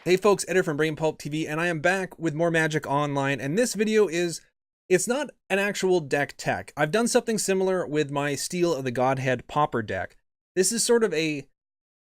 Hey folks, Editor from Brain Pulp TV, and I am back with more Magic Online, and this video it's not an actual deck tech. I've done something similar with my Steel of the Godhead Pauper deck. This is sort of a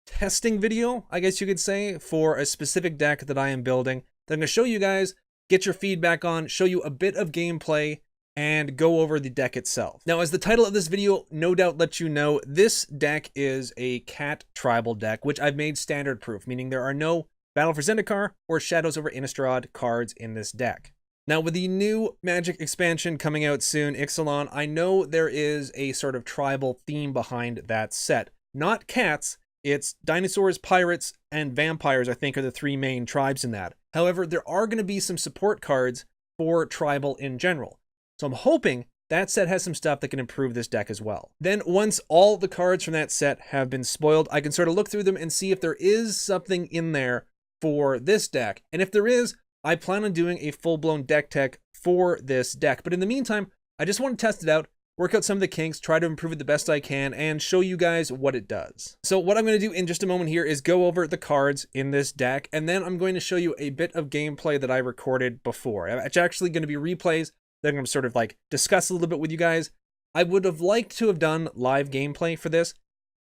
testing video, I guess you could say, for a specific deck that I am building that I'm going to show you guys, get your feedback on, show you a bit of gameplay, and go over the deck itself. Now, as the title of this video no doubt lets you know, this deck is a cat tribal deck, which I've made standard proof, meaning there are no Battle for Zendikar or Shadows over Innistrad cards in this deck. Now, with the new Magic expansion coming out soon, Ixalan, I know there is a sort of tribal theme behind that set. Not cats, it's dinosaurs, pirates, and vampires, I think, are the three main tribes in that. However, there are going to be some support cards for tribal in general. So I'm hoping that set has some stuff that can improve this deck as well. Then once all the cards from that set have been spoiled, I can sort of look through them and see if there is something in there for this deck. And if there is, I plan on doing a full-blown deck tech for this deck. But in the meantime, I just want to test it out, work out some of the kinks, try to improve it the best I can, and show you guys what it does. So what I'm going to do in just a moment here is go over the cards in this deck, and then I'm going to show you a bit of gameplay that I recorded before. It's actually going to be replays that I'm going to sort of like discuss a little bit with you guys. I would have liked to have done live gameplay for this.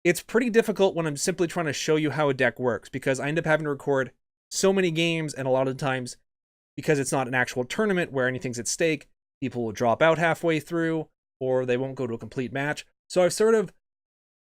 It's pretty difficult when I'm simply trying to show you how a deck works, because I end up having to record so many games, and a lot of times, because it's not an actual tournament where anything's at stake, people will drop out halfway through, or they won't go to a complete match. So I've sort of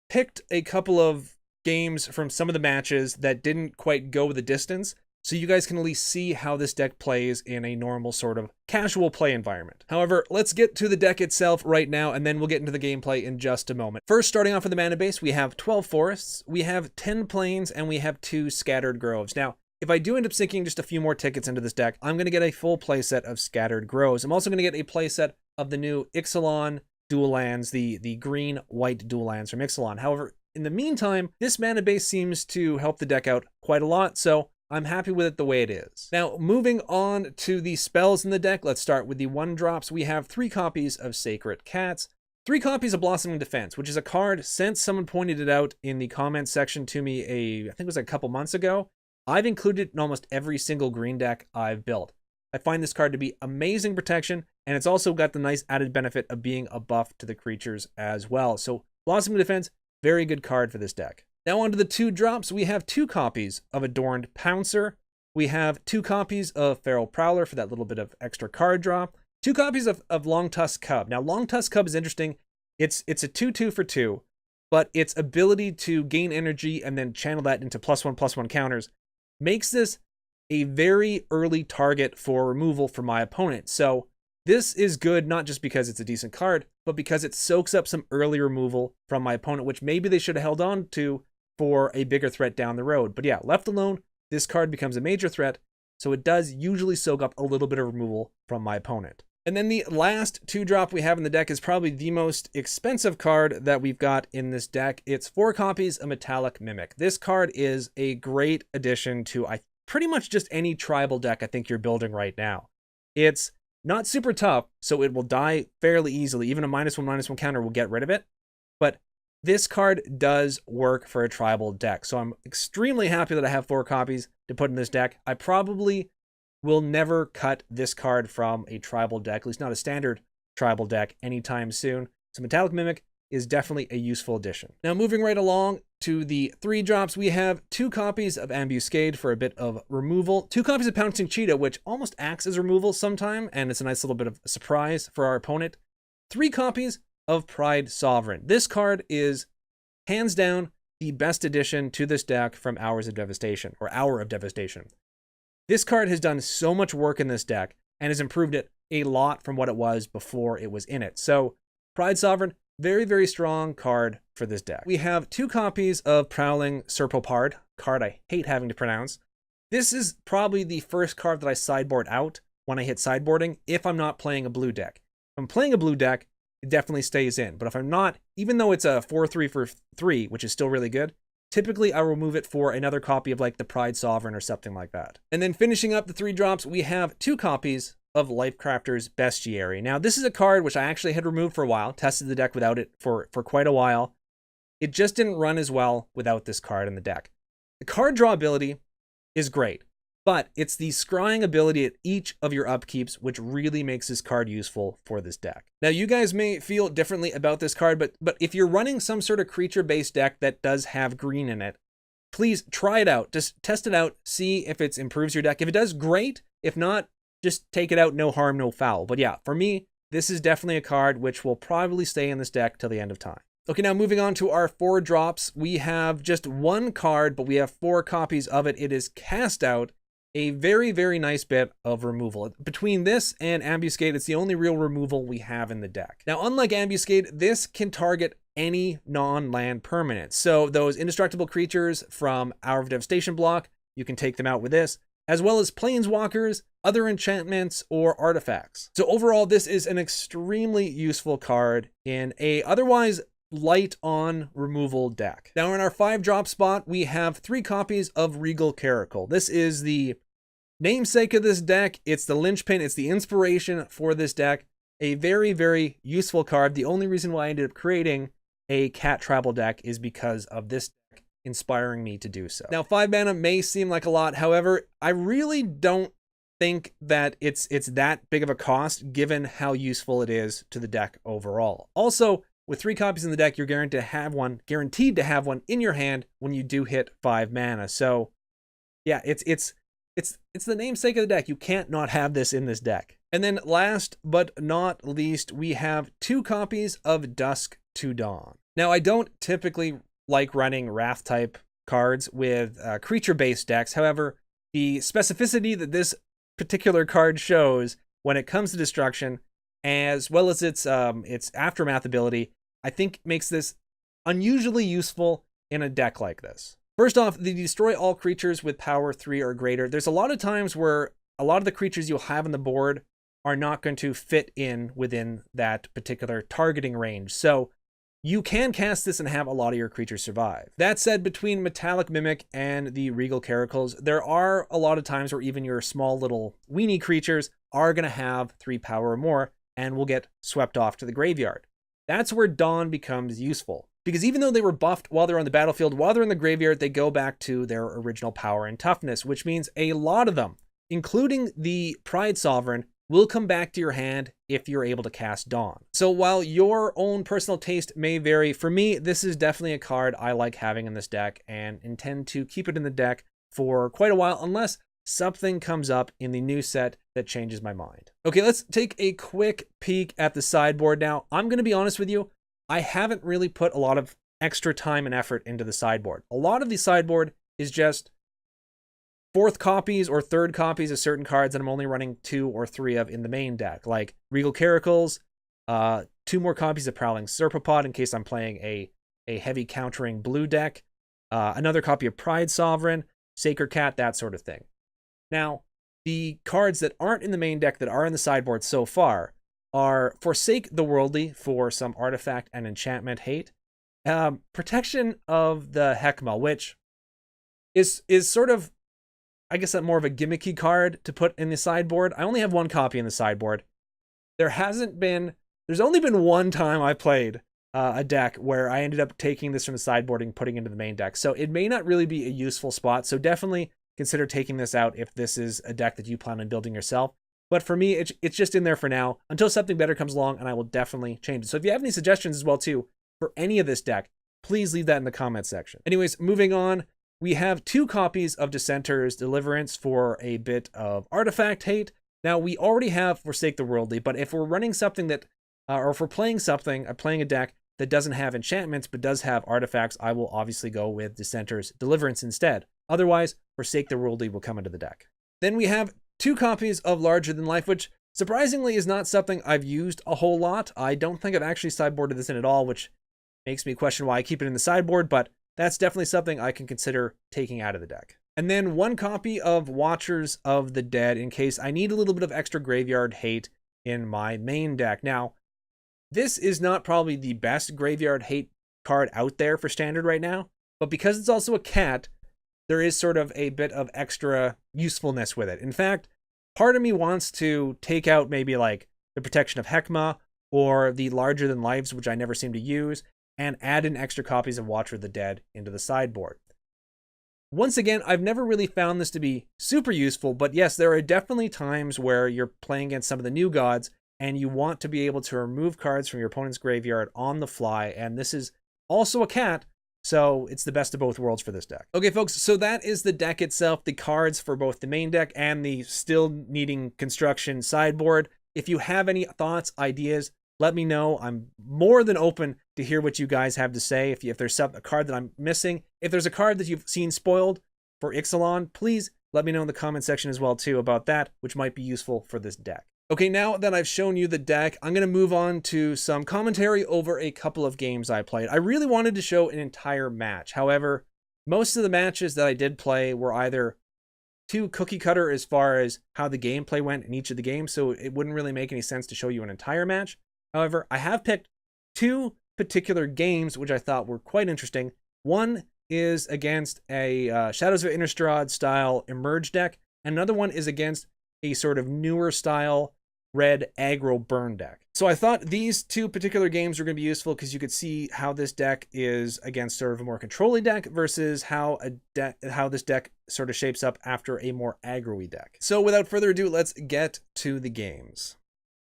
picked a couple of games from some of the matches that didn't quite go the distance, so you guys can at least see how this deck plays in a normal sort of casual play environment. However, let's get to the deck itself right now, and then we'll get into the gameplay in just a moment. First, starting off with the mana base, we have 12 forests, we have 10 plains, and we have 2 scattered groves. Now, if I do end up sinking just a few more tickets into this deck, I'm going to get a full playset of Scattered Groves. I'm also going to get a playset of the new Ixalan dual lands, the green-white dual lands from Ixalan. However, in the meantime, this mana base seems to help the deck out quite a lot, so I'm happy with it the way it is. Now, moving on to the spells in the deck, let's start with the 1-drops. We have 3 copies of Sacred Cats, 3 copies of Blossoming Defense, which is a card since someone pointed it out in the comments section to me I think it was a couple months ago. I've included it in almost every single green deck I've built. I find this card to be amazing protection, and it's also got the nice added benefit of being a buff to the creatures as well. So Blossoming Defense, very good card for this deck. Now on to the 2-drops, we have 2 copies of Adorned Pouncer. We have 2 copies of Feral Prowler for that little bit of extra card draw. 2 copies of Longtusk Cub. Now Longtusk Cub is interesting. It's a 2/2 for 2, but its ability to gain energy and then channel that into +1/+1 counters makes this a very early target for removal for my opponent. So this is good not just because it's a decent card, but because it soaks up some early removal from my opponent, which maybe they should have held on to for a bigger threat down the road. But yeah, left alone, this card becomes a major threat, so it does usually soak up a little bit of removal from my opponent. And then the last 2-drop we have in the deck is probably the most expensive card that we've got in this deck. It's 4 copies of Metallic Mimic. This card is a great addition to pretty much just any tribal deck I think you're building right now. It's not super tough, so it will die fairly easily. Even a -1/-1 counter will get rid of it. But this card does work for a tribal deck. So I'm extremely happy that I have 4 copies to put in this deck. I probably will never cut this card from a tribal deck, at least not a standard tribal deck, anytime soon. So Metallic Mimic is definitely a useful addition. Now moving right along to the 3-drops, we have 2 copies of Ambuscade for a bit of removal, 2 copies of Pouncing Cheetah, which almost acts as removal sometime, and it's a nice little bit of a surprise for our opponent, 3 copies of Pride Sovereign. This card is hands down the best addition to this deck from Hours of Devastation, or Hour of Devastation. This card has done so much work in this deck and has improved it a lot from what it was before it was in it. So Pride Sovereign, very, very strong card for this deck. We have 2 copies of Prowling Serpopard, card I hate having to pronounce. This is probably the first card that I sideboard out when I hit sideboarding if I'm not playing a blue deck. If I'm playing a blue deck, it definitely stays in. But if I'm not, even though it's a 4/3 for 3, which is still really good, typically I will remove it for another copy of like the Pride Sovereign or something like that. And then finishing up the 3-drops, we have 2 copies of Lifecrafter's Bestiary. Now, this is a card which I actually had removed for a while, tested the deck without it for quite a while. It just didn't run as well without this card in the deck. The card draw ability is great. but it's the scrying ability at each of your upkeeps which really makes this card useful for this deck. Now, you guys may feel differently about this card, but if you're running some sort of creature-based deck that does have green in it, please try it out. Just test it out, see if it improves your deck. If it does, great. If not, just take it out, no harm, no foul. But yeah, for me, this is definitely a card which will probably stay in this deck till the end of time. Okay, now moving on to our 4 drops. We have just 1 card, but we have 4 copies of it. It is Cast Out, a very, very nice bit of removal. Between this and Ambuscade, it's the only real removal we have in the deck. Now, unlike Ambuscade, this can target any non-land permanent. So those indestructible creatures from Hour of Devastation block, you can take them out with this, as well as planeswalkers, other enchantments, or artifacts. So overall, this is an extremely useful card in a otherwise light on removal deck. Now in our 5 drop spot, we have 3 copies of Regal Caracal. This is the namesake of this deck. It's the linchpin. It's the inspiration for this deck. A very, very useful card. The only reason why I ended up creating a cat tribal deck is because of this deck inspiring me to do so. Now 5 mana may seem like a lot. However, I really don't think that it's that big of a cost given how useful it is to the deck overall. Also, with 3 copies in the deck, you're guaranteed to have one in your hand when you do hit 5 mana. So yeah, it's the namesake of the deck. You can't not have this in this deck. And then last but not least, we have 2 copies of Dusk to Dawn. Now, I don't typically like running Wrath type cards with creature-based decks. However, the specificity that this particular card shows when it comes to destruction, as well as its aftermath ability, I think makes this unusually useful in a deck like this. First off, the destroy all creatures with power 3 or greater. There's a lot of times where a lot of the creatures you'll have on the board are not going to fit in within that particular targeting range. So you can cast this and have a lot of your creatures survive. That said, between Metallic Mimic and the Regal Caracals, there are a lot of times where even your small little weenie creatures are going to have 3 power or more and will get swept off to the graveyard. That's where Dawn becomes useful, because even though they were buffed while they're on the battlefield, while they're in the graveyard, they go back to their original power and toughness, which means a lot of them, including the Pride Sovereign, will come back to your hand if you're able to cast Dawn. So while your own personal taste may vary, for me, this is definitely a card I like having in this deck and intend to keep it in the deck for quite a while, unless something comes up in the new set that changes my mind. Okay, let's take a quick peek at the sideboard now. I'm going to be honest with you, I haven't really put a lot of extra time and effort into the sideboard. A lot of the sideboard is just 4th copies or 3rd copies of certain cards that I'm only running 2 or 3 of in the main deck, like Regal Caracals, 2 more copies of Prowling Serpopard in case I'm playing a heavy countering blue deck, another copy of Pride Sovereign, Sacred Cat, that sort of thing. Now, the cards that aren't in the main deck that are in the sideboard so far are Forsake the Worldly for some artifact and enchantment hate, Protection of the Heckma, which is sort of, I guess, more of a gimmicky card to put in the sideboard. I only have 1 copy in the sideboard. There's only been 1 time I played a deck where I ended up taking this from the sideboard and putting it into the main deck. So it may not really be a useful spot. So definitely consider taking this out if this is a deck that you plan on building yourself. But for me, it's just in there for now until something better comes along, and I will definitely change it. So if you have any suggestions as well too for any of this deck, please leave that in the comment section. Anyways, moving on, we have 2 copies of Dissenter's Deliverance for a bit of artifact hate. Now, we already have Forsake the Worldly, but if we're running something that, or if we're playing a deck that doesn't have enchantments but does have artifacts, I will obviously go with Dissenter's Deliverance instead. Otherwise, Forsake the Worldly will come into the deck. Then we have 2 copies of Larger Than Life, which surprisingly is not something I've used a whole lot. I don't think I've actually sideboarded this in at all, which makes me question why I keep it in the sideboard, but that's definitely something I can consider taking out of the deck. And then 1 copy of Watchers of the Dead in case I need a little bit of extra graveyard hate in my main deck. Now, this is not probably the best graveyard hate card out there for standard right now, but because it's also a cat, there is sort of a bit of extra usefulness with it. In fact, part of me wants to take out maybe like the Protection of Heckma or the Larger Than Lives, which I never seem to use, and add in extra copies of Watcher of the Dead into the sideboard. Once again, I've never really found this to be super useful, but yes, there are definitely times where you're playing against some of the new gods and you want to be able to remove cards from your opponent's graveyard on the fly, and this is also a cat, so it's the best of both worlds for this deck. Okay, folks, so that is the deck itself, the cards for both the main deck and the still needing construction sideboard. If you have any thoughts, ideas, let me know. I'm more than open to hear what you guys have to say. If there's a card that I'm missing, if there's a card that you've seen spoiled for Ixalan, please let me know in the comment section as well too about that, which might be useful for this deck. Okay, now that I've shown you the deck, I'm going to move on to some commentary over a couple of games I played. I really wanted to show an entire match. However, most of the matches that I did play were either too cookie cutter as far as how the gameplay went in each of the games, so it wouldn't really make any sense to show you an entire match. However, I have picked two particular games which I thought were quite interesting. One is against a Shadows of Innistrad style Emerge deck, and another one is against a sort of newer style red aggro burn deck. So I thought these two particular games were going to be useful because you could see how this deck is against sort of a more control-y deck versus how this deck sort of shapes up after a more aggro-y deck. So without further ado, let's get to the games.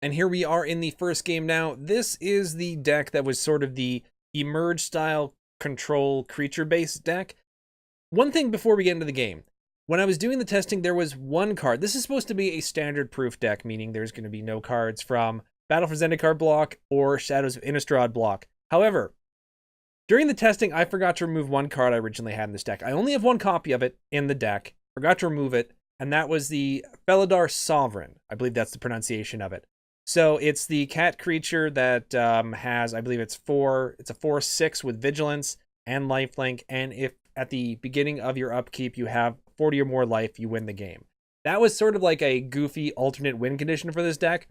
And here we are in the first game now. This is the deck that was sort of the Emerge style control creature-based deck. One thing before we get into the game. When I was doing the testing, there was one card. This is supposed to be a standard proof deck, meaning there's going to be no cards from Battle for Zendikar block or Shadows of Innistrad block. However, during the testing, I forgot to remove one card I originally had in this deck. I only have one copy of it in the deck. Forgot to remove it, and that was the Felidar Sovereign. I believe that's the pronunciation of it. So it's the cat creature that has, I believe it's a 4/6 with Vigilance and Lifelink, and if at the beginning of your upkeep you have 40 or more life, you win the game. That was sort of like a goofy alternate win condition for this deck,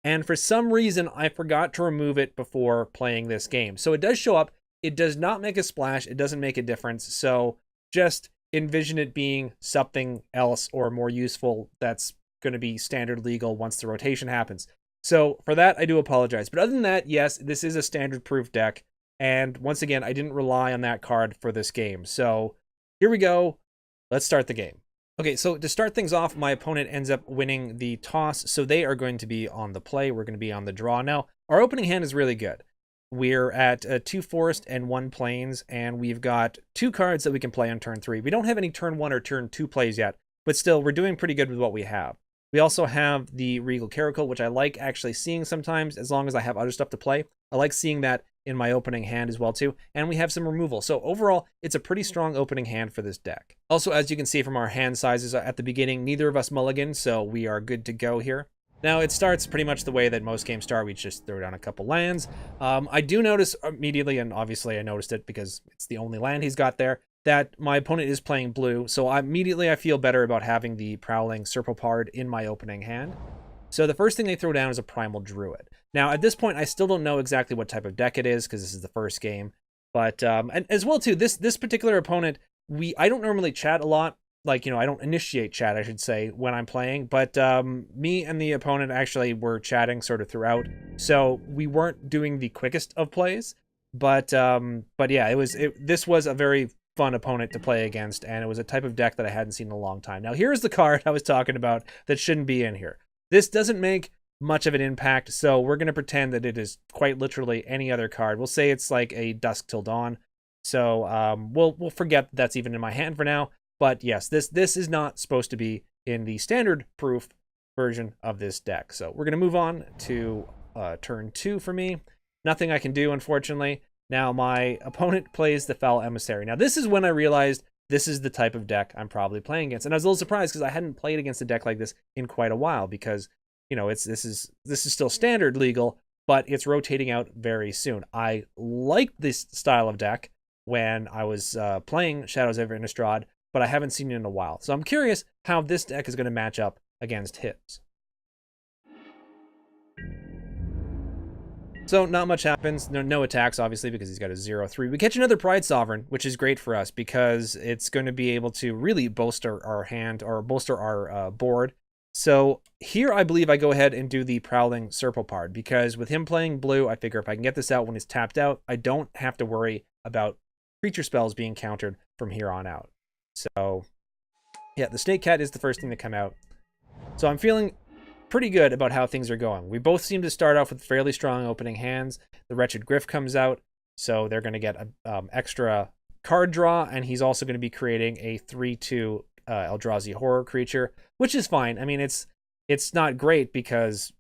and for some reason I forgot to remove it before playing this game. So it does show up, it does not make a splash, it doesn't make a difference, so just envision it being something else or more useful that's going to be standard legal once the rotation happens. So for that, I do apologize. But other than that, yes, this is a standard proof deck. And once again, I didn't rely on that card for this game. So here we go. Let's start the game. Okay, so to start things off, my opponent ends up winning the toss. So they are going to be on the play. We're going to be on the draw. Now, our opening hand is really good. We're at 2 forest and 1 plains, and we've got 2 cards that we can play on turn 3. We don't have any turn 1 or turn 2 plays yet, but still, we're doing pretty good with what we have. We also have the Regal Caracal, which I like actually seeing sometimes as long as I have other stuff to play. I like seeing that in my opening hand as well too. And we have some removal. So overall, it's a pretty strong opening hand for this deck. Also, as you can see from our hand sizes at the beginning, neither of us mulligan, so we are good to go here. Now, it starts pretty much the way that most games start. We just throw down a couple lands. I do notice immediately, and obviously I noticed it because it's the only land he's got there, that my opponent is playing blue, so immediately I feel better about having the Prowling Serpopard in my opening hand. So the first thing they throw down is a Primal Druid. Now, at this point, I still don't know exactly what type of deck it is, because this is the first game. But, and as well, too, this particular opponent, I don't normally chat a lot. Like, I don't initiate chat, I should say, when I'm playing. But me and the opponent actually were chatting sort of throughout. So we weren't doing the quickest of plays. But yeah, this was a very fun opponent to play against, and it was a type of deck that I hadn't seen in a long time. Now, here's the card I was talking about that shouldn't be in here. This doesn't make much of an impact, so we're going to pretend that it is quite literally any other card. We'll say it's like a Dusk Till Dawn. So we'll forget that's even in my hand for now. But yes, this is not supposed to be in the standard proof version of this deck. So we're going to move on to turn 2 for me. Nothing I can do, unfortunately. Now, my opponent plays the Feral Emissary. Now, this is when I realized this is the type of deck I'm probably playing against. And I was a little surprised because I hadn't played against a deck like this in quite a while because, this is still standard legal, but it's rotating out very soon. I liked this style of deck when I was playing Shadows of Innistrad, but I haven't seen it in a while. So I'm curious how this deck is going to match up against his. So not much happens. No attacks, obviously, because he's got a 0/3. We catch another Pride Sovereign, which is great for us because it's going to be able to really bolster our hand or bolster our board. So here I believe I go ahead and do the Prowling Serpopard because with him playing blue, I figure if I can get this out when he's tapped out, I don't have to worry about creature spells being countered from here on out. So yeah, the Snake Cat is the first thing to come out. So I'm feeling pretty good about how things are going. We both seem to start off with fairly strong opening hands. The Wretched Griff comes out, so they're going to get an extra card draw, and he's also going to be creating a 3/2 Eldrazi horror creature, which is fine. I mean, it's not great because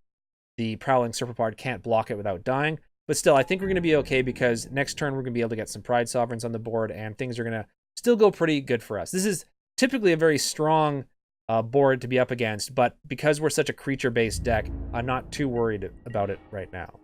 the Prowling Serpopard can't block it without dying, but still, I think we're going to be okay because next turn we're going to be able to get some Pride Sovereigns on the board, and things are going to still go pretty good for us. This is typically a very strong board to be up against, but because we're such a creature-based deck, I'm not too worried about it right now.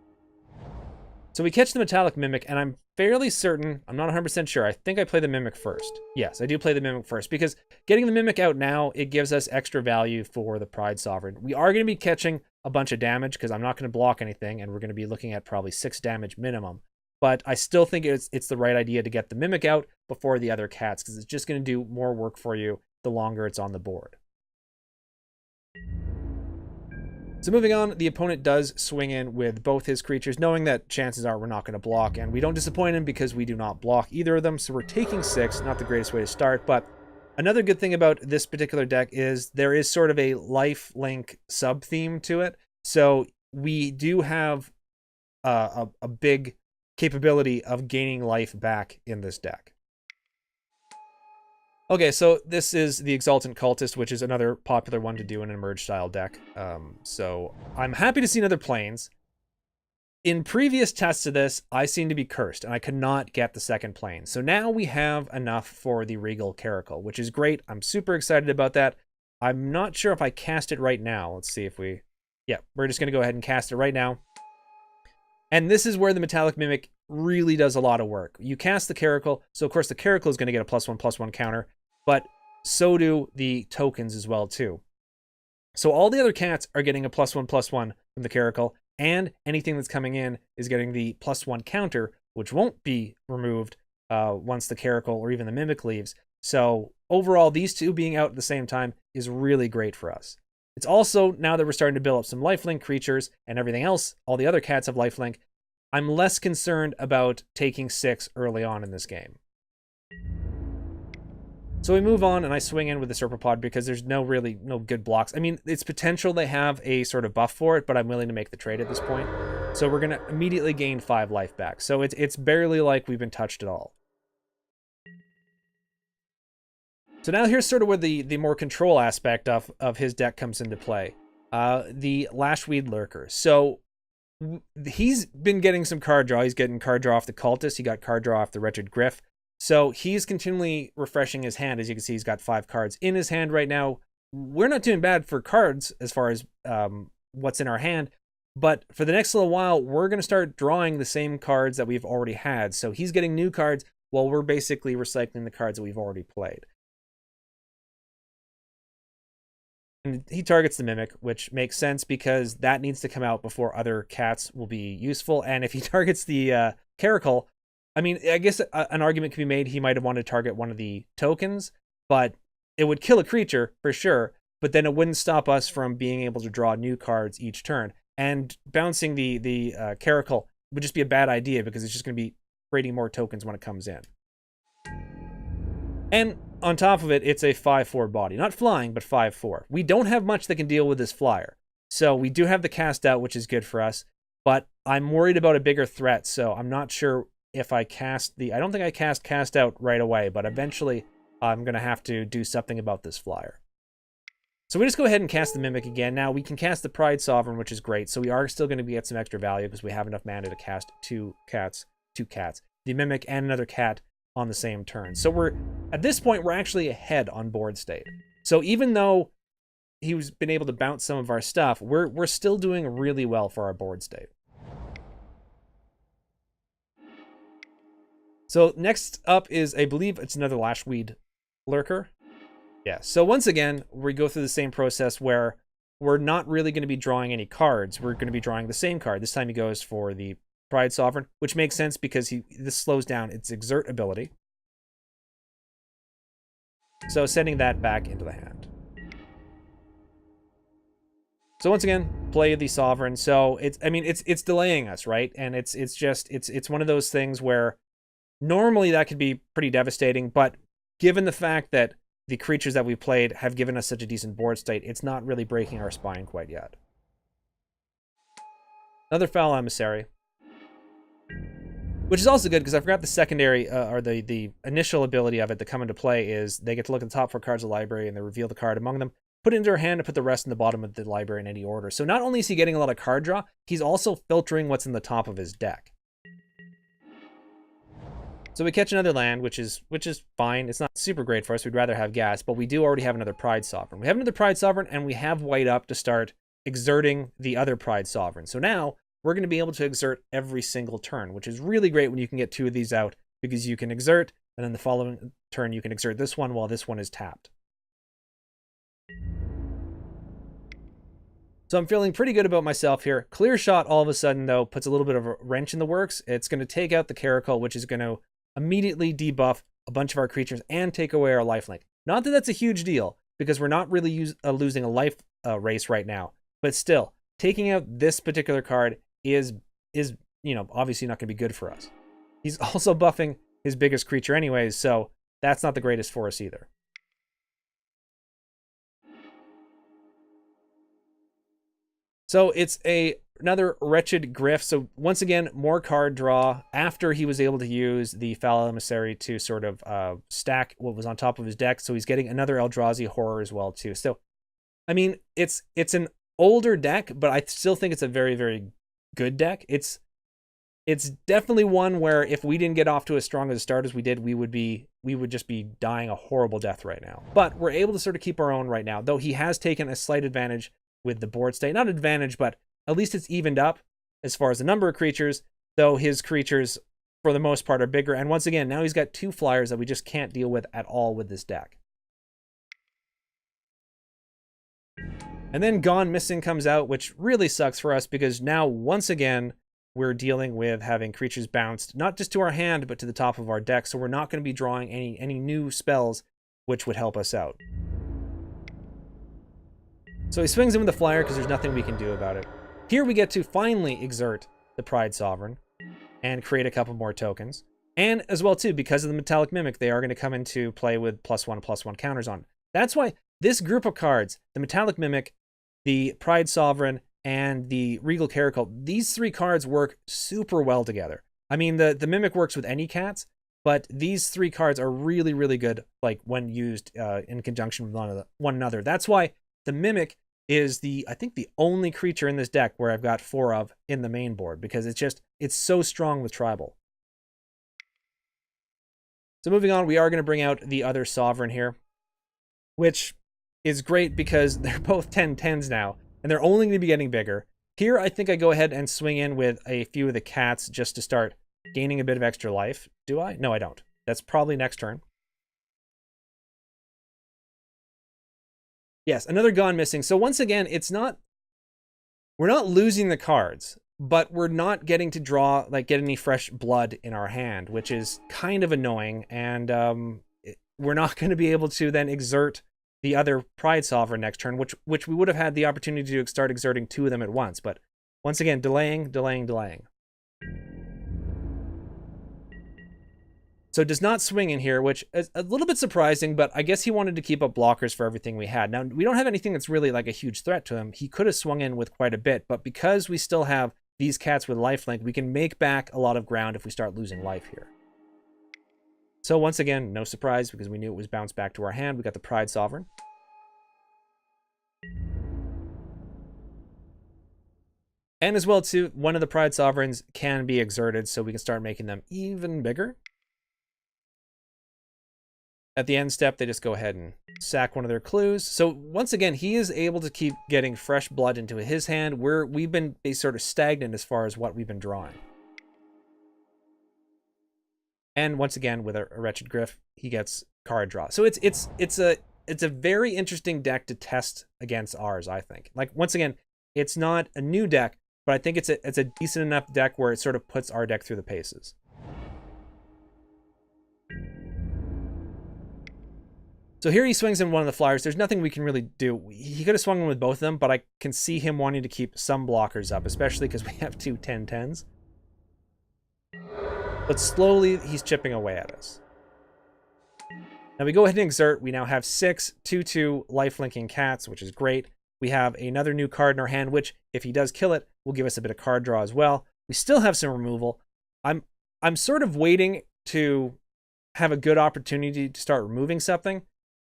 So we catch the Metallic Mimic, and I'm fairly certain, I'm not 100% sure, I think I play the Mimic first. Yes, I do play the Mimic first, because getting the Mimic out now, it gives us extra value for the Pride Sovereign. We are going to be catching a bunch of damage, because I'm not going to block anything, and we're going to be looking at probably 6 damage minimum. But I still think it's the right idea to get the Mimic out before the other cats, because it's just going to do more work for you the longer it's on the board. So moving on, the opponent does swing in with both his creatures, knowing that chances are we're not going to block, and we don't disappoint him because we do not block either of them, so we're taking 6, not the greatest way to start, but another good thing about this particular deck is there is sort of a lifelink sub-theme to it, so we do have a big capability of gaining life back in this deck. Okay, so this is the Exultant Cultist, which is another popular one to do in an Emerge-style deck. So I'm happy to see another Plains. In previous tests of this, I seem to be cursed, and I could not get the second plane. So now we have enough for the Regal Caracal, which is great. I'm super excited about that. I'm not sure if I cast it right now. Let's see if we... Yeah, we're just going to go ahead and cast it right now. And this is where the Metallic Mimic really does a lot of work. You cast the Caracal, so of course the Caracal is going to get a +1/+1 counter, but so do the tokens as well too. So all the other cats are getting a +1/+1 from the Caracal, and anything that's coming in is getting the +1 counter, which won't be removed once the Caracal or even the Mimic leaves. So overall, these two being out at the same time is really great for us. It's also, now that we're starting to build up some lifelink creatures and everything else, all the other cats have lifelink, I'm less concerned about taking 6 early on in this game. So we move on, and I swing in with the Serpopard because there's no good blocks. I mean, it's potential they have a sort of buff for it, but I'm willing to make the trade at this point. So we're going to immediately gain 5 life back. So it's barely like we've been touched at all. So now here's sort of where the more control aspect of his deck comes into play. The Lashweed Lurker. So he's been getting some card draw. He's getting card draw off the Cultist. He got card draw off the Wretched Griff. So he's continually refreshing his hand. As you can see, he's got 5 cards in his hand right now. We're not doing bad for cards as far as what's in our hand. But for the next little while, we're going to start drawing the same cards that we've already had. So he's getting new cards while we're basically recycling the cards that we've already played. And he targets the Mimic, which makes sense because that needs to come out before other cats will be useful. And if he targets the Caracal, I mean, I guess an argument can be made he might have wanted to target one of the tokens, but it would kill a creature for sure, but then it wouldn't stop us from being able to draw new cards each turn. And bouncing the Caracal would just be a bad idea because it's just going to be creating more tokens when it comes in. And on top of it, it's a 5/4 body. Not flying, but 5/4. We don't have much that can deal with this flyer. So we do have the cast out, which is good for us, but I'm worried about a bigger threat, so I'm not sure if I cast the... I don't think I cast out right away, but eventually I'm going to have to do something about this flyer. So we just go ahead and cast the Mimic again. Now we can cast the Pride Sovereign, which is great, so we are still going to get some extra value because we have enough mana to cast two cats, the Mimic and another cat on the same turn. So we're, at this point, we're actually ahead on board state. So even though he's been able to bounce some of our stuff, we're still doing really well for our board state. So next up is, I believe it's another Lashweed Lurker. Yeah, so once again, we go through the same process where we're not really going to be drawing any cards. We're going to be drawing the same card. This time he goes for the Pride Sovereign, which makes sense because this slows down its Exert ability. So sending that back into the hand. So once again, play the Sovereign. So it's delaying us, right? And it's one of those things where normally that could be pretty devastating, but given the fact that the creatures that we played have given us such a decent board state, it's not really breaking our spine quite yet. Another Feral Emissary. Which is also good, because I forgot the secondary, or the initial ability of it to come into play is they get to look at the top 4 cards of the library and they reveal the card among them, put it into their hand, and put the rest in the bottom of the library in any order. So not only is he getting a lot of card draw, he's also filtering what's in the top of his deck. So we catch another land, which is fine. It's not super great for us. We'd rather have gas, but we do already have another Pride Sovereign. We have another Pride Sovereign, and we have white up to start exerting the other Pride Sovereign. So now we're going to be able to exert every single turn, which is really great when you can get 2 of these out, because you can exert, and then the following turn you can exert this one while this one is tapped. So I'm feeling pretty good about myself here. Clear Shot all of a sudden, though, puts a little bit of a wrench in the works. It's going to take out the Caracal, which is going to immediately debuff a bunch of our creatures and take away our lifelink. Not that that's a huge deal, because we're not really losing a life race right now. But still, taking out this particular card is obviously not going to be good for us. He's also buffing his biggest creature anyways, so that's not the greatest for us either. So it's another Wretched Griff. So once again, more card draw after he was able to use the Feral Emissary to sort of stack what was on top of his deck. So he's getting another Eldrazi Horror as well too. So, I mean, it's an older deck, but I still think it's a very, very good deck. It's definitely one where if we didn't get off to as strong as a start as we did, we would just be dying a horrible death right now. But we're able to sort of keep our own right now, though he has taken a slight advantage with the board state. Not advantage, but at least it's evened up as far as the number of creatures, though his creatures, for the most part, are bigger. And once again, now he's got 2 flyers that we just can't deal with at all with this deck. And then Gone Missing comes out, which really sucks for us, because now, once again, we're dealing with having creatures bounced, not just to our hand, but to the top of our deck, so we're not going to be drawing any new spells which would help us out. So he swings in with the flyer because there's nothing we can do about it. Here we get to finally exert the Pride Sovereign and create a couple more tokens. And as well, too, because of the Metallic Mimic, they are going to come into play with +1/+1 counters on. That's why this group of cards, the Metallic Mimic, the Pride Sovereign, and the Regal Caracal, these 3 cards work super well together. I mean, the Mimic works with any cats, but these 3 cards are really, really good, like, when used in conjunction with one another. That's why the Mimic is I think the only creature in this deck where I've got 4 of in the main board, because it's so strong with Tribal. So moving on, we are going to bring out the other Sovereign here, which is great because they're both 10/10s now, and they're only going to be getting bigger. Here, I think I go ahead and swing in with a few of the cats just to start gaining a bit of extra life. Do I? No, I don't. That's probably next turn. Yes, another Gone Missing. So once again, we're not losing the cards, but we're not getting to draw, get any fresh blood in our hand, which is kind of annoying. And we're not going to be able to then exert the other Pride Sovereign next turn, which we would have had the opportunity to start exerting 2 of them at once. But once again, delaying. So does not swing in here, which is a little bit surprising, but I guess he wanted to keep up blockers for everything we had. Now, we don't have anything that's really like a huge threat to him. He could have swung in with quite a bit, but because we still have these cats with lifelink, we can make back a lot of ground if we start losing life here. So once again, no surprise, because we knew it was bounced back to our hand. We got the Pride Sovereign. And as well, too, one of the Pride Sovereigns can be exerted, so we can start making them even bigger. At the end step, they just go ahead and sack one of their clues. So once again, he is able to keep getting fresh blood into his hand. We've been sort of stagnant as far as what we've been drawing. And once again, with a Wretched Griff, he gets card draw. So it's a very interesting deck to test against ours, I think. Like, once again, it's not a new deck, but I think it's a decent enough deck where it sort of puts our deck through the paces. So here he swings in one of the flyers. There's nothing we can really do. He could have swung in with both of them, but I can see him wanting to keep some blockers up, especially because we have 2 10/10s. But slowly, he's chipping away at us. Now we go ahead and exert. We now have 6 2/2 life-linking cats, which is great. We have another new card in our hand, which, if he does kill it, will give us a bit of card draw as well. We still have some removal. I'm sort of waiting to have a good opportunity to start removing something.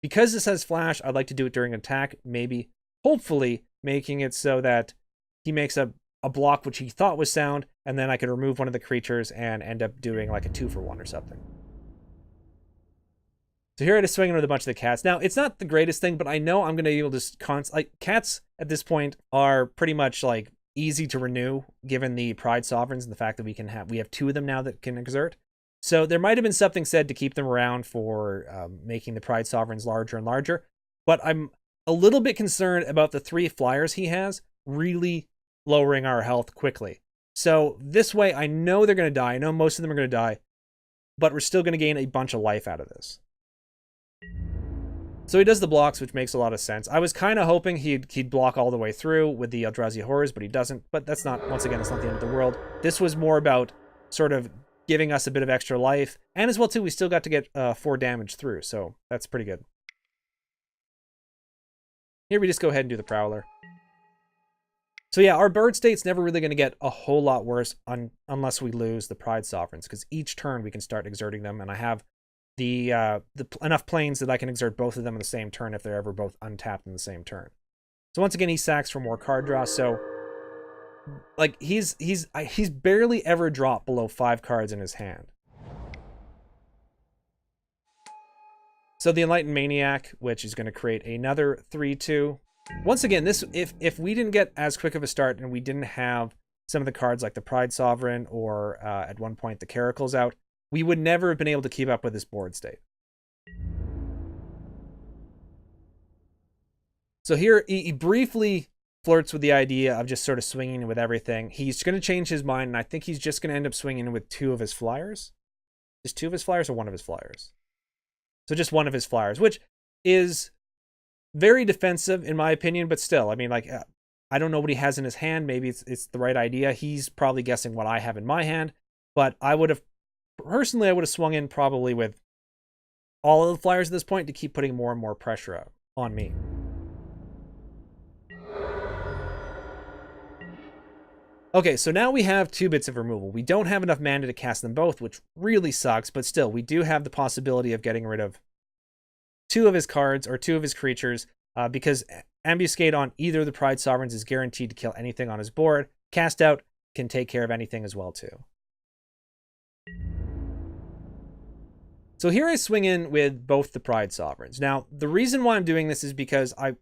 Because this has flash, I'd like to do it during attack, maybe, hopefully, making it so that he makes a block which he thought was sound, and then I could remove one of the creatures and end up doing like a 2-for-1 or something. So here I just swing in with a bunch of the cats. Now, it's not the greatest thing, but I know I'm going to be able to... like, cats at this point are pretty much like easy to renew, given the Pride Sovereigns and the fact that we have 2 of them now that can exert. So there might have been something said to keep them around for making the Pride Sovereigns larger and larger. But I'm a little bit concerned about the 3 flyers he has really lowering our health quickly. So this way, I know they're going to die. I know most of them are going to die. But we're still going to gain a bunch of life out of this. So he does the blocks, which makes a lot of sense. I was kind of hoping he'd block all the way through with the Eldrazi Horrors, but he doesn't. But that's not, once again, it's not the end of the world. This was more about sort of giving us a bit of extra life. And as well, too, we still got to get 4 damage through, so that's pretty good. Here we just go ahead and do the Prowler. So yeah, our bird state's never really going to get a whole lot worse unless we lose the Pride Sovereigns, because each turn we can start exerting them, and I have the enough planes that I can exert both of them in the same turn if they're ever both untapped in the same turn. So once again, he sacks for more card draw. So like he's barely ever dropped below 5 cards in his hand. So the Enlightened Maniac, which is going to create another 3/2. Once again, this if we didn't get as quick of a start and we didn't have some of the cards like the Pride Sovereign or at one point the Caracal's out, we would never have been able to keep up with this board state. So here he briefly flirts with the idea of just sort of swinging with everything. He's going to change his mind, and I think he's just going to end up swinging with 2 of his flyers. Just 2 of his flyers or 1 of his flyers? So just 1 of his flyers, which is very defensive in my opinion, but still, I mean, like, I don't know what he has in his hand. Maybe it's the right idea. He's probably guessing what I have in my hand, but I would have swung in probably with all of the flyers at this point to keep putting more and more pressure on me. Okay, so now we have 2 bits of removal. We don't have enough mana to cast them both, which really sucks, but still, we do have the possibility of getting rid of 2 of his cards or 2 of his creatures, because Ambuscade on either of the Pride Sovereigns is guaranteed to kill anything on his board. Cast Out can take care of anything as well, too. So here I swing in with both the Pride Sovereigns. Now, the reason why I'm doing this is because I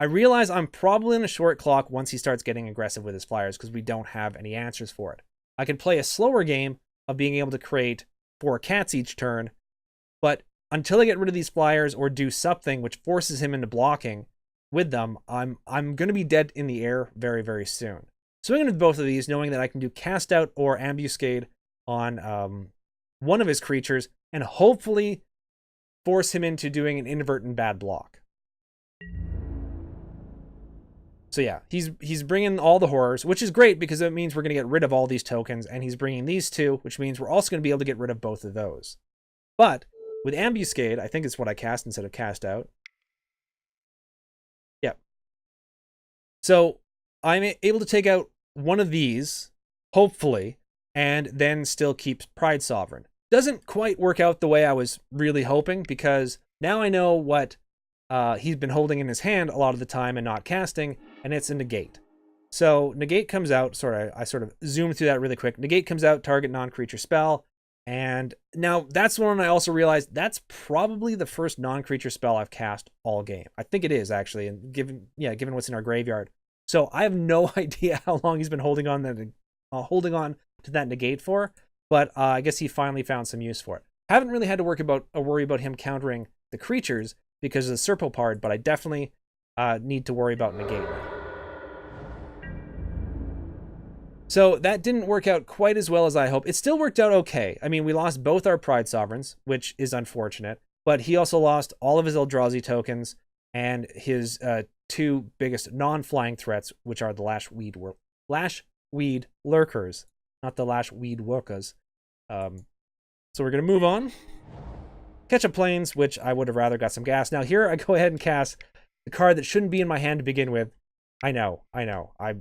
realize I'm probably in a short clock once he starts getting aggressive with his flyers because we don't have any answers for it. I can play a slower game of being able to create 4 cats each turn, but until I get rid of these flyers or do something which forces him into blocking with them, I'm going to be dead in the air very, very soon. Swinging with both of these, knowing that I can do Cast Out or Ambuscade on one of his creatures and hopefully force him into doing an inadvertent bad block. So yeah, he's bringing all the horrors, which is great because it means we're going to get rid of all these tokens, and he's bringing these 2, which means we're also going to be able to get rid of both of those. But with Ambuscade, I think it's what I cast instead of Cast Out. Yep. So I'm able to take out one of these, hopefully, and then still keep Pride Sovereign. Doesn't quite work out the way I was really hoping, because now I know what he's been holding in his hand a lot of the time and not casting, and it's a Negate. So Negate comes out, I sort of zoomed through that really quick. Negate comes out, target non-creature spell, and now that's one I also realized that's probably the first non-creature spell I've cast all game. I think it is, actually, and given what's in our graveyard. So I have no idea how long he's been holding on to that Negate for, but I guess he finally found some use for it. Haven't really had to worry about him countering the creatures because of the Serpopard, but I definitely need to worry about Negate now. So that didn't work out quite as well as I hoped. It still worked out okay. I mean, we lost both our Pride Sovereigns, which is unfortunate, but he also lost all of his Eldrazi tokens and his 2 biggest non-flying threats, which are the Lashweed Lurkers, not the Lashweed Workers. So we're going to move on. Ketchup Plains, which I would have rather got some gas. Now here I go ahead and cast the card that shouldn't be in my hand to begin with. I know. I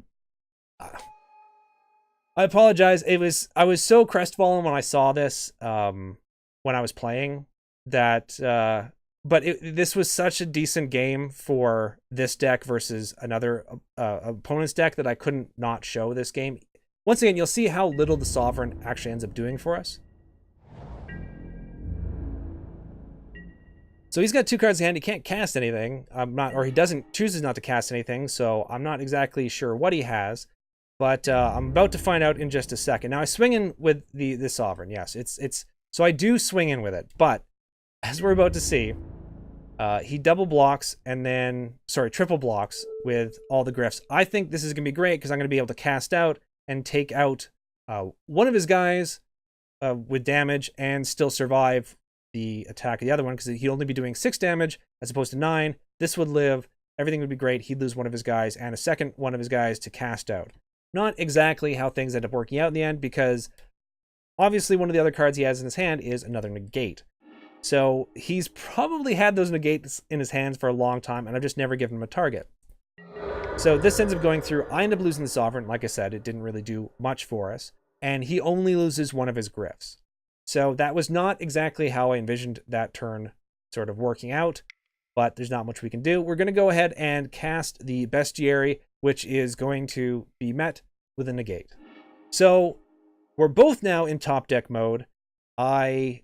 apologize. I was so crestfallen when I saw this when I was playing that but this was such a decent game for this deck versus another opponent's deck that I couldn't not show this game. Once again, you'll see how little the Sovereign actually ends up doing for us. So he's got 2 cards in hand. He can't cast anything. Or he chooses not to cast anything. So I'm not exactly sure what he has, but I'm about to find out in just a second. Now I swing in with the Sovereign. Yes, so I do swing in with it, but as we're about to see, he double blocks and then, triple blocks with all the Gryphs. I think this is going to be great because I'm going to be able to cast out and take out one of his guys with damage and still survive the attack of the other one, because he'd only be doing 6 damage as opposed to 9. This would live. Everything would be great. He'd lose one of his guys and a second one of his guys to cast out. Not exactly how things end up working out in the end, because obviously one of the other cards he has in his hand is another negate. So he's probably had those negates in his hands for a long time, and I've just never given him a target. So this ends up going through. I end up losing the Sovereign. Like I said, it didn't really do much for us. And he only loses one of his Gryphs. So that was not exactly how I envisioned that turn sort of working out, but there's not much we can do. We're going to go ahead and cast the Bestiary, which is going to be met with a negate. So we're both now in top deck mode. I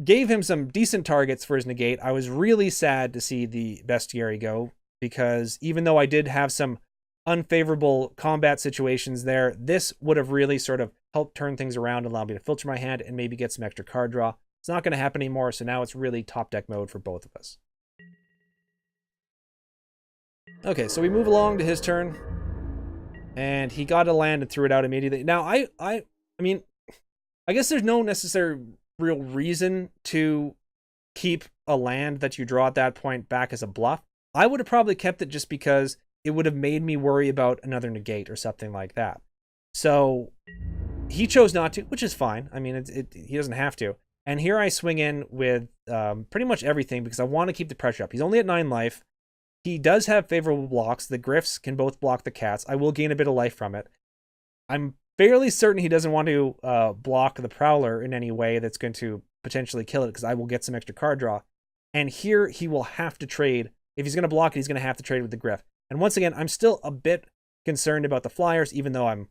gave him some decent targets for his negate. I was really sad to see the Bestiary go, because even though I did have some unfavorable combat situations there, this would have really sort of helped turn things around, allow me to filter my hand and maybe get some extra card draw. It's not going to happen anymore, so now it's really top deck mode for both of us. Okay, so we move along to his turn, and he got a land and threw it out immediately. Now, I mean, I guess there's no necessary real reason to keep a land that you draw at that point back as a bluff. I would have probably kept it just because it would have made me worry about another negate or something like that. So he chose not to, which is fine. I mean, he doesn't have to. And here I swing in with pretty much everything because I want to keep the pressure up. He's only at 9 life. He does have favorable blocks. The Gryphs can both block the cats. I will gain a bit of life from it. I'm fairly certain he doesn't want to block the Prowler in any way that's going to potentially kill it, because I will get some extra card draw. And here he will have to trade. If he's going to block it, he's going to have to trade with the Gryph. And once again, I'm still a bit concerned about the Flyers, even though I'm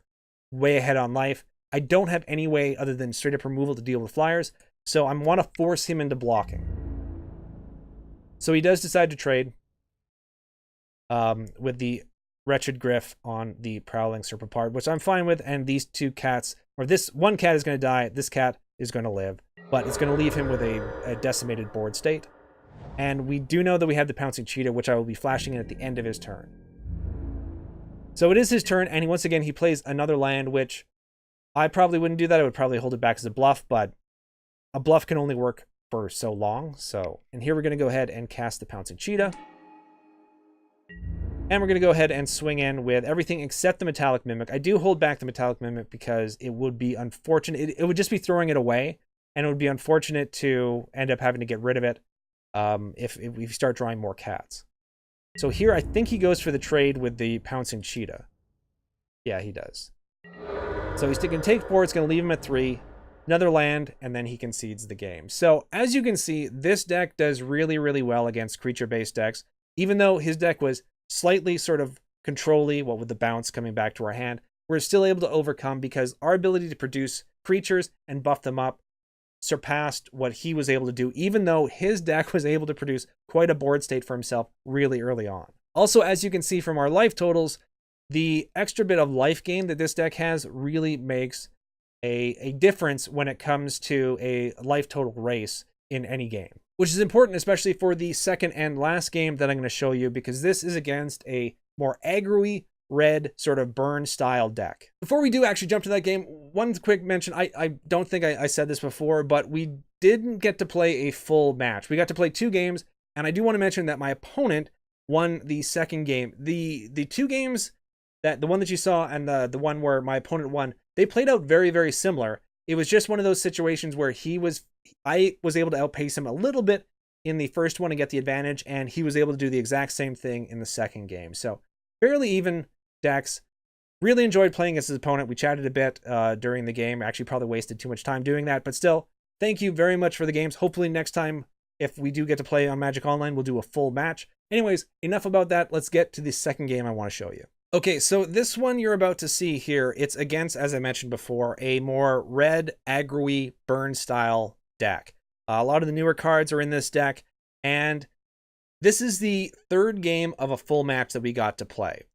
way ahead on life. I don't have any way other than straight up removal to deal with Flyers, so I want to force him into blocking. So he does decide to trade with the Wretched Gryph on the Prowling Serpopard, which I'm fine with, and these 2 cats, or this one cat is going to die, this cat is going to live, but it's going to leave him with a decimated board state. And we do know that we have the Pouncing Cheetah, which I will be flashing in at the end of his turn. So it is his turn, and once again, he plays another land, which I probably wouldn't do that. I would probably hold it back as a bluff, but a bluff can only work for so long. So, and here we're going to go ahead and cast the Pouncing Cheetah. And we're going to go ahead and swing in with everything except the Metallic Mimic. I do hold back the Metallic Mimic because it would be unfortunate. It would just be throwing it away, and it would be unfortunate to end up having to get rid of it if we start drawing more cats. So here I think he goes for the trade with the Pouncing Cheetah. Yeah, he does. So he's going to take 4. It's going to leave him at 3. Another land, and then he concedes the game. So as you can see, this deck does really, really well against creature-based decks. Even though his deck was slightly sort of control-y, what with the bounce coming back to our hand, we're still able to overcome because our ability to produce creatures and buff them up surpassed what he was able to do, even though his deck was able to produce quite a board state for himself really early on. Also, as you can see from our life totals, the extra bit of life gain that this deck has really makes a difference when it comes to a life total race in any game, which is important, especially for the second and last game that I'm going to show you, because this is against a more aggro-y red sort of burn style deck. Before we do actually jump to that game, one quick mention. I don't think I said this before, but we didn't get to play a full match. We got to play 2 games, and I do want to mention that my opponent won the second game. The 2 games, that the one that you saw and the one where my opponent won, they played out very, very similar. It was just one of those situations where I was able to outpace him a little bit in the first one and get the advantage, and he was able to do the exact same thing in the second game. So fairly even decks. Really enjoyed playing against his opponent. We chatted a bit during the game. Actually, probably wasted too much time doing that, but still, thank you very much for the games. Hopefully next time, if we do get to play on Magic Online, we'll do a full match. Anyways, enough about that. Let's get to the second game I want to show you. Okay, so this one you're about to see here, it's against, as I mentioned before, a more red, aggro-y, burn style deck. A lot of the newer cards are in this deck, and this is the third game of a full match that we got to play.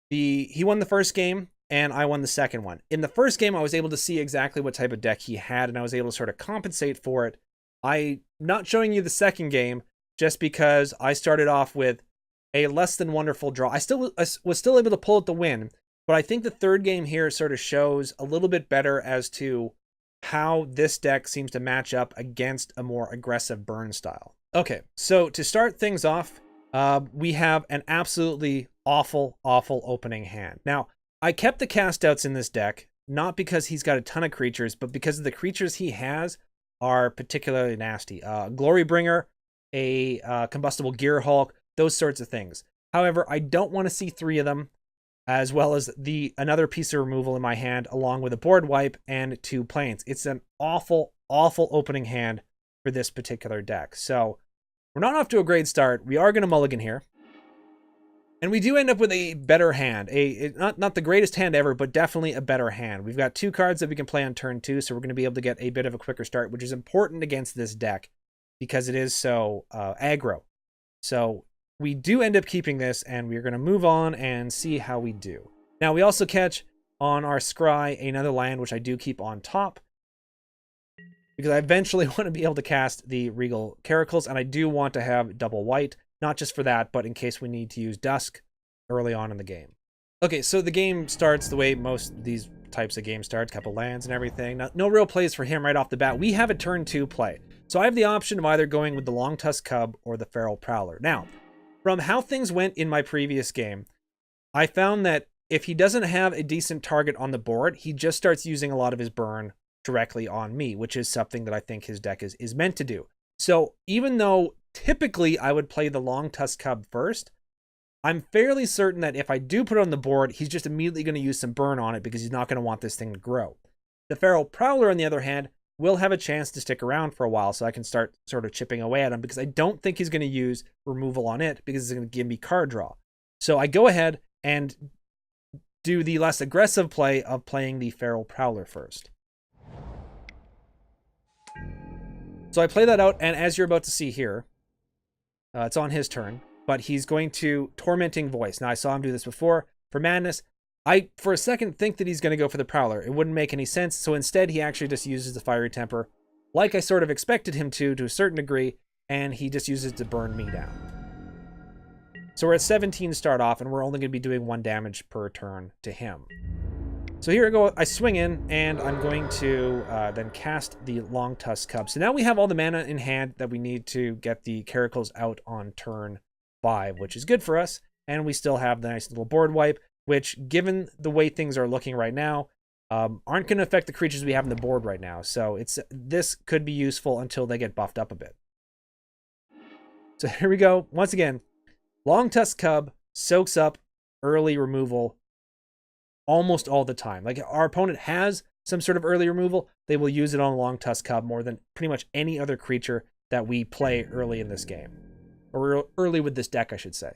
He won the first game, and I won the second one. In the first game, I was able to see exactly what type of deck he had, and I was able to sort of compensate for it. I'm not showing you the second game just because I started off with a less than wonderful draw. I was still able to pull out the win, but I think the third game here sort of shows a little bit better as to how this deck seems to match up against a more aggressive burn style. Okay, so to start things off, we have an absolutely awful opening hand. Now, I kept the cast outs in this deck, not because he's got a ton of creatures, but because of the creatures he has are particularly nasty. Glorybringer, a combustible Gear Hulk, those sorts of things. However, I don't want to see 3 of them, as well as another piece of removal in my hand, along with a board wipe and 2 planes. It's an awful opening hand for this particular deck. So we're not off to a great start. We are going to mulligan here. And we do end up with a better hand. Not the greatest hand ever, but definitely a better hand. We've got 2 cards that we can play on turn 2, so we're going to be able to get a bit of a quicker start, which is important against this deck because it is so aggro. So we do end up keeping this, and we're going to move on and see how we do. Now, we also catch on our scry another land, which I do keep on top, because I eventually want to be able to cast the Regal Caracals, and I do want to have double white, not just for that, but in case we need to use Dusk early on in the game. Okay, so the game starts the way most of these types of games start, a couple lands and everything. No real plays for him right off the bat. We have a turn 2 play. So I have the option of either going with the Longtusk Cub or the Feral Prowler. Now, from how things went in my previous game, I found that if he doesn't have a decent target on the board, he just starts using a lot of his burn directly on me, which is something that I think his deck is meant to do. So even though typically I would play the Longtusk Cub first, I'm fairly certain that if I do put it on the board, he's just immediately going to use some burn on it because he's not going to want this thing to grow. The Feral Prowler, on the other hand, will have a chance to stick around for a while, so I can start sort of chipping away at him because I don't think he's going to use removal on it because it's going to give me card draw. So I go ahead and do the less aggressive play of playing the Feral Prowler first. So I play that out, and as you're about to see here, it's on his turn, but he's going to Tormenting Voice. Now, I saw him do this before. For Madness, I, for a second, think that he's going to go for the Prowler. It wouldn't make any sense, so instead he actually just uses the Fiery Temper, like I sort of expected him to a certain degree, and he just uses it to burn me down. So we're at 17 to start off, and we're only going to be doing 1 damage per turn to him. So here I go, I swing in, and I'm going to then cast the Longtusk Cub. So now we have all the mana in hand that we need to get the Caracals out on turn 5, which is good for us. And we still have the nice little board wipe, which, given the way things are looking right now, aren't going to affect the creatures we have on the board right now. So this could be useful until they get buffed up a bit. So here we go. Once again, Longtusk Cub soaks up early removal almost all the time. Like, our opponent has some sort of early removal, they will use it on Longtusk Cub more than pretty much any other creature that we play early in this game. Or early with this deck, I should say.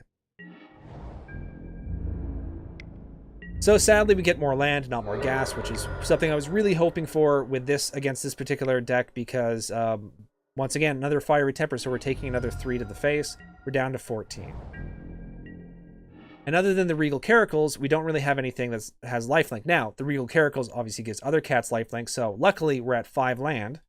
So sadly, we get more land, not more gas, which is something I was really hoping for with this against this particular deck because, once again, another Fiery Temper, so we're taking another 3 to the face. We're down to 14. And other than the Regal Caracals, we don't really have anything that has lifelink. Now, the Regal Caracals obviously gives other cats lifelink, so luckily we're at 5 land.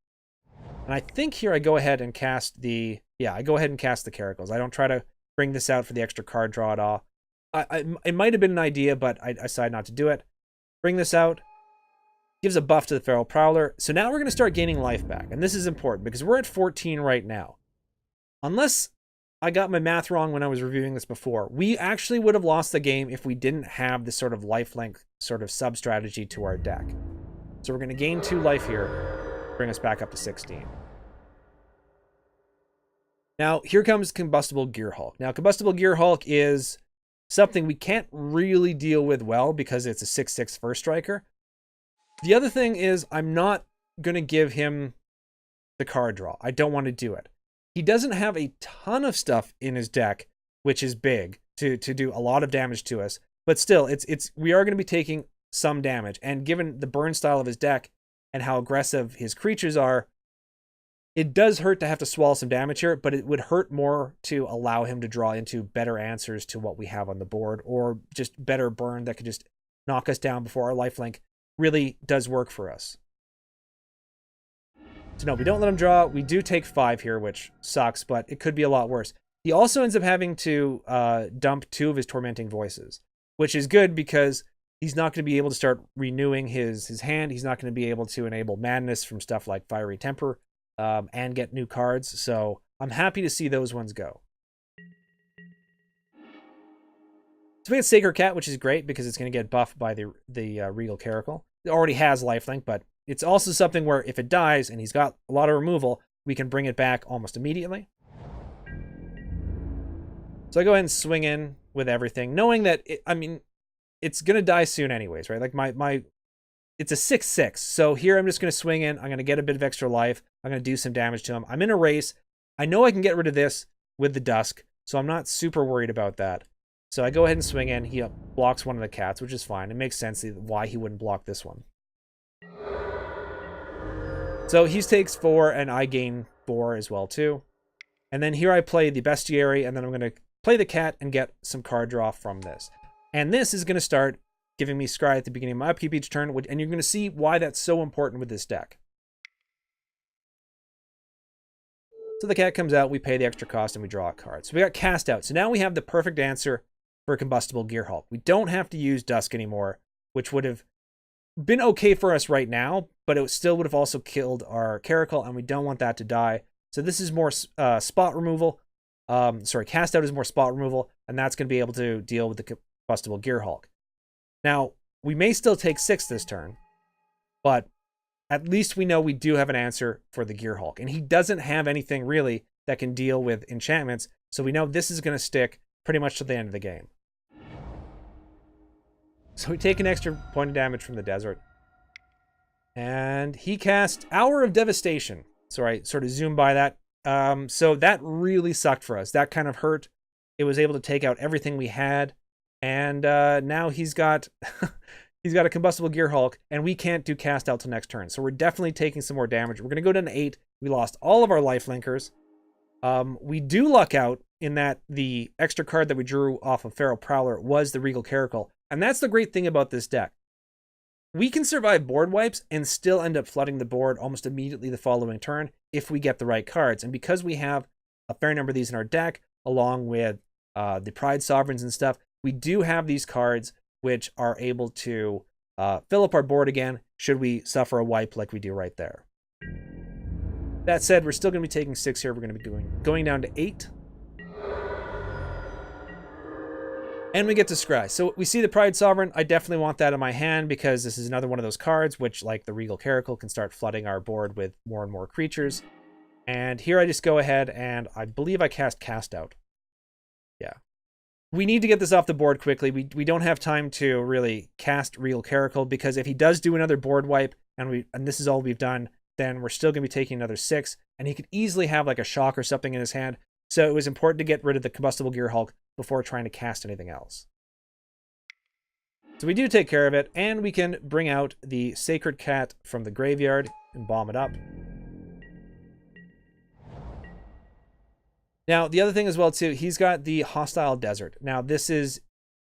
And I think here I go ahead and cast the... Yeah, I go ahead and cast the Caracals. I don't try to bring this out for the extra card draw at all. It might have been an idea, but I decided not to do it. Bring this out. Gives a buff to the Feral Prowler. So now we're going to start gaining life back. And this is important because we're at 14 right now. Unless I got my math wrong when I was reviewing this before, we actually would have lost the game if we didn't have this sort of lifelink sort of sub-strategy to our deck. So we're going to gain 2 life here, bring us back up to 16. Now, here comes Combustible Gearhulk. Now, Combustible Gearhulk is something we can't really deal with well because it's a 6/6 first striker. The other thing is I'm not going to give him the card draw. I don't want to do it. He doesn't have a ton of stuff in his deck, which is big to do a lot of damage to us. But still, we are going to be taking some damage. And given the burn style of his deck and how aggressive his creatures are, it does hurt to have to swallow some damage here, but it would hurt more to allow him to draw into better answers to what we have on the board, or just better burn that could just knock us down before our lifelink really does work for us. So no, we don't let him draw. We do take 5 here, which sucks, but it could be a lot worse. He also ends up having to dump 2 of his Tormenting Voices, which is good because he's not going to be able to start renewing his hand. He's not going to be able to enable Madness from stuff like Fiery Temper and get new cards. So I'm happy to see those ones go. So we have Sacred Cat, which is great because it's going to get buffed by the Regal Caracal. It already has lifelink, but it's also something where if it dies and he's got a lot of removal, we can bring it back almost immediately. So I go ahead and swing in with everything, knowing that, it's going to die soon anyways, right? Like it's a 6/6. So here I'm just going to swing in. I'm going to get a bit of extra life. I'm going to do some damage to him. I'm in a race. I know I can get rid of this with the Dusk, so I'm not super worried about that. So I go ahead and swing in. He blocks one of the cats, which is fine. It makes sense why he wouldn't block this one. So he takes 4, and I gain 4 as well, too. And then here I play the Bestiary, and then I'm going to play the cat and get some card draw from this. And this is going to start giving me scry at the beginning of my upkeep each turn, and you're going to see why that's so important with this deck. So the cat comes out, we pay the extra cost, and we draw a card. So we got Cast Out. So now we have the perfect answer for Combustible Gearhulk. We don't have to use Dusk anymore, which would have been okay for us right now, but it still would have also killed our Caracal, and we don't want that to die. So this is more spot removal. Cast Out is more spot removal, and that's going to be able to deal with the Combustible Gearhulk. Now, we may still take 6 this turn, but at least we know we do have an answer for the Gearhulk. And he doesn't have anything really that can deal with enchantments, so we know this is going to stick pretty much to the end of the game. So we take an extra point of damage from the desert. And he cast Hour of Devastation. So I sort of zoom by that. So that really sucked for us. That kind of hurt. It was able to take out everything we had. And now he's got he's got a Combustible Gearhulk, and we can't do Cast Out till next turn. So we're definitely taking some more damage. We're going to go down to 8. We lost all of our lifelinkers. We do luck out in that the extra card that we drew off of Feral Prowler was the Regal Caracal. And that's the great thing about this deck. We can survive board wipes and still end up flooding the board almost immediately the following turn if we get the right cards. And because we have a fair number of these in our deck, along with the Pride Sovereigns and stuff, we do have these cards which are able to fill up our board again should we suffer a wipe like we do right there. That said, we're still going to be taking 6 here. We're going to be going down to 8. And we get to scry. So we see the Pride Sovereign. I definitely want that in my hand because this is another one of those cards which, like the Regal Caracal, can start flooding our board with more and more creatures. And here I just go ahead and I believe I cast Out. Yeah. We need to get this off the board quickly. We don't have time to really cast Regal Caracal because if he does do another board wipe and this is all we've done, then we're still going to be taking another 6. And he could easily have like a shock or something in his hand. So it was important to get rid of the Combustible Gearhulk before trying to cast anything else. So we do take care of it, and we can bring out the Sacred Cat from the graveyard and bomb it up. Now, the other thing as well, too, he's got the Hostile Desert. Now, this is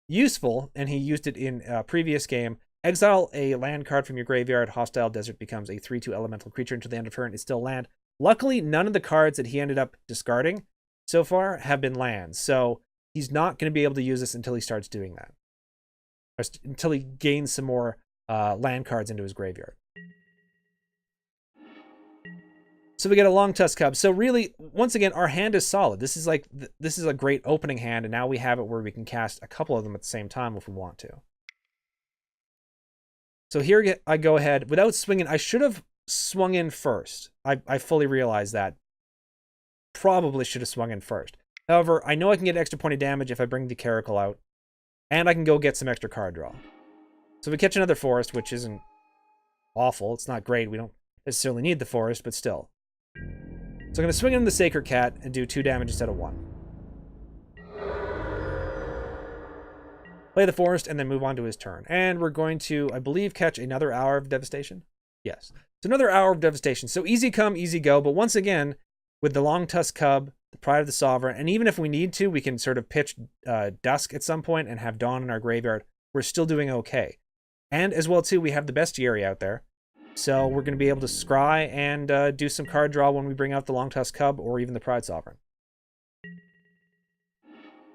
useful, and he used it in a previous game. Exile a land card from your graveyard. Hostile Desert becomes a 3/2 elemental creature until the end of turn. It's still land. Luckily, none of the cards that he ended up discarding so far have been lands. So he's not going to be able to use this until he starts doing that. Or until he gains some more land cards into his graveyard. So we get a Longtusk Cub. So really, once again, our hand is solid. This is a great opening hand, and now we have it where we can cast a couple of them at the same time if we want to. So here I go ahead, without swinging, I should have swung in first. I fully realize that. Probably should have swung in first. However, I know I can get extra point of damage if I bring the Caracal out. And I can go get some extra card draw. So we catch another forest, which isn't awful. It's not great. We don't necessarily need the forest, but still. So I'm going to swing in the Sacred Cat and do 2 damage instead of 1. Play the forest and then move on to his turn. And we're going to, I believe, catch another Hour of Devastation. Yes. It's another Hour of Devastation. So easy come, easy go. But once again, with the Longtusk Cub, the Pride of the Sovereign, and even if we need to, we can sort of pitch Dusk at some point and have Dawn in our graveyard. We're still doing okay. And as well, too, we have the Bestiary out there. So we're going to be able to scry and do some card draw when we bring out the Longtusk Cub or even the Pride Sovereign.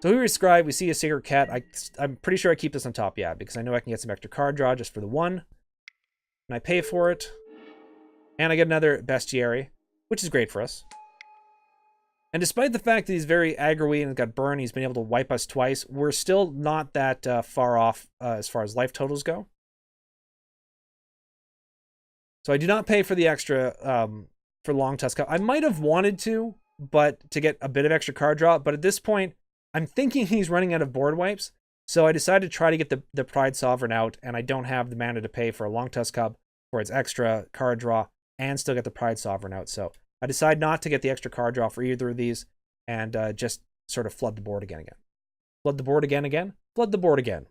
So here we scry, we see a Sacred Cat. I'm pretty sure I keep this on top, yeah, because I know I can get some extra card draw just for the 1. And I pay for it. And I get another Bestiary, which is great for us. And despite the fact that he's very aggro-y and got burn, he's been able to wipe us twice, we're still not that far off as far as life totals go. So I do not pay for the extra for Longtusk Cub. I might have wanted to, but to get a bit of extra card draw. But at this point, I'm thinking he's running out of board wipes. So I decided to try to get the Pride Sovereign out, and I don't have the mana to pay for a Longtusk Cub for its extra card draw and still get the Pride Sovereign out. So I decide not to get the extra card draw for either of these and just sort of flood the board again. Flood the board again. Flood the board again.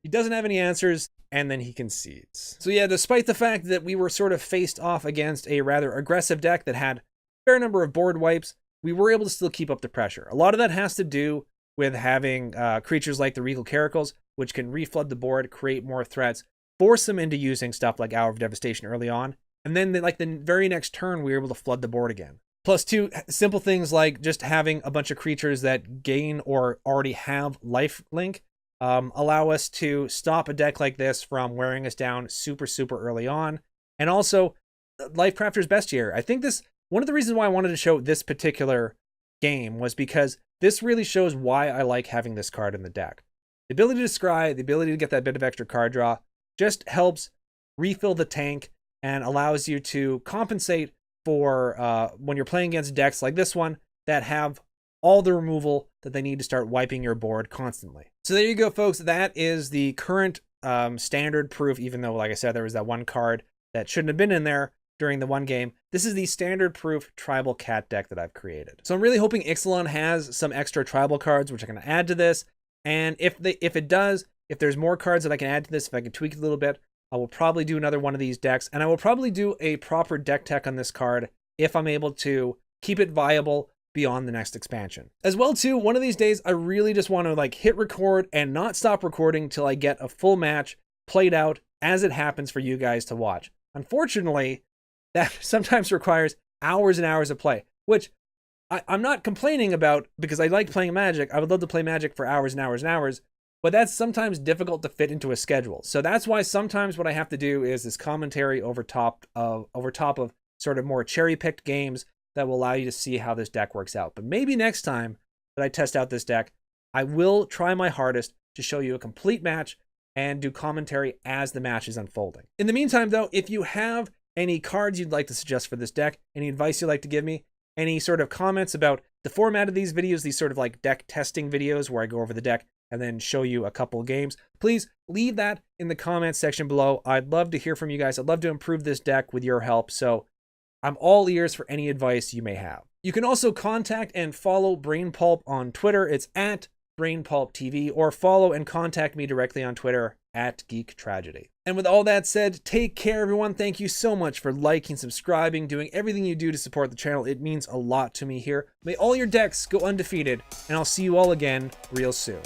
He doesn't have any answers, and then he concedes. So yeah, despite the fact that we were sort of faced off against a rather aggressive deck that had a fair number of board wipes, we were able to still keep up the pressure. A lot of that has to do with having creatures like the Regal Caracals, which can reflood the board, create more threats, force them into using stuff like Hour of Devastation early on, and then like the very next turn, we were able to flood the board again. Plus, 2 simple things like just having a bunch of creatures that gain or already have lifelink allow us to stop a deck like this from wearing us down super early on. And also, Lifecrafter's Bestiary. I think one of the reasons why I wanted to show this particular game was because this really shows why I like having this card in the deck. The ability to scry, the ability to get that bit of extra card draw, just helps refill the tank and allows you to compensate for when you're playing against decks like this one that have all the removal that they need to start wiping your board constantly. So there you go, folks. That is the current standard proof, even though, like I said, there was that one card that shouldn't have been in there during the one game. This is the standard proof tribal cat deck that I've created. So I'm really hoping Ixalan has some extra tribal cards, which I can add to this. And if it does, if there's more cards that I can add to this, if I can tweak it a little bit, I will probably do another one of these decks. And I will probably do a proper deck tech on this card if I'm able to keep it viable beyond the next expansion. As well, too, one of these days, I really just want to like hit record and not stop recording till I get a full match played out as it happens for you guys to watch. Unfortunately, that sometimes requires hours and hours of play, which I'm not complaining about because I like playing Magic. I would love to play Magic for hours and hours and hours, but that's sometimes difficult to fit into a schedule. So that's why sometimes what I have to do is this commentary over top of sort of more cherry-picked games that will allow you to see how this deck works out. But maybe next time that I test out this deck, I will try my hardest to show you a complete match and do commentary as the match is unfolding. In the meantime, though, if you have any cards you'd like to suggest for this deck, any advice you'd like to give me, any sort of comments about the format of these videos, these sort of like deck testing videos where I go over the deck and then show you a couple of games, please leave that in the comments section below. I'd love to hear from you guys. I'd love to improve this deck with your help. So I'm all ears for any advice you may have. You can also contact and follow Brain Pulp on Twitter. It's at BrainPulpTV, or follow and contact me directly on Twitter at Geek Tragedy. And with all that said, take care, everyone. Thank you so much for liking, subscribing, doing everything you do to support the channel. It means a lot to me here. May all your decks go undefeated, and I'll see you all again real soon.